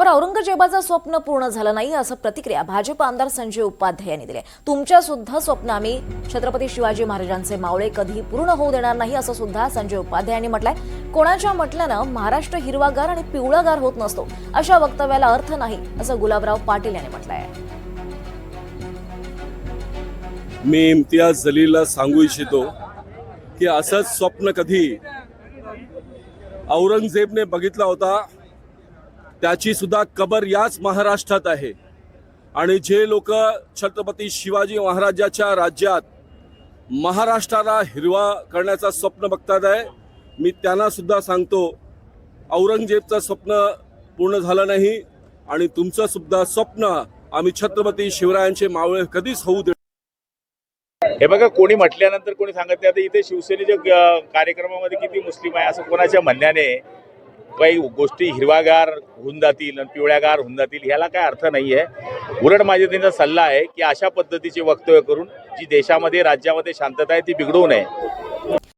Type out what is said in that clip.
पण औरंगजेबाचं स्वप्न पूर्ण झालं नाही असं प्रतिक्रिया भाजप आमदार संजय उपाध्याय यांनी दिली. तुमच्या सुद्धा स्वप्न आम्ही छत्रपती शिवाजी महाराजांचे मावळे कधी पूर्ण होऊ देणार नाही असं सुद्धा संजय उपाध्याय यांनी म्हटलंय. कोणाच्या म्हटल्यानं महाराष्ट्र हिरवागार आणि पिवळागार होत नसतो अशा वक्तव्याला अर्थ नाही असं गुलाबराव पाटील यांनी म्हटलंय. मी इम्तियाज जलीलला सांगू इच्छितो की असंच स्वप्न कधी औरंगजेबने बघितला होता. त्याची सुद्धा कबर याच महाराष्ट्रात आहे आणि जे लोक छत्रपती शिवाजी महाराजाच्या राज्यात महाराष्ट्राला हिरवा करण्याचं स्वप्न बघतात आहे, मी त्यांना सुद्धा सांगतो औरंगजेबचं स्वप्न पूर्ण झालं नाही आणि तुमचं सुद्धा स्वप्न आम्ही छत्रपती शिवरायांचे मावळे कधीच होऊ दे. हे बघा, कोणी म्हटल्यानंतर कोणी सांगत नाही. आता इथे शिवसेनेच्या कार्यक्रमामध्ये किती मुस्लिम आहे असं कोणाच्या म्हणण्याने काही गोष्टी हिरवागार होऊन जातील आणि पिवळ्यागार होऊन जातील ह्याला काय अर्थ नाही आहे. उलट माझा त्यांचा सल्ला आहे की अशा पद्धतीचे वक्तव्य करून जी देशामध्ये राज्यामध्ये शांतता आहे ती बिघडवू नये.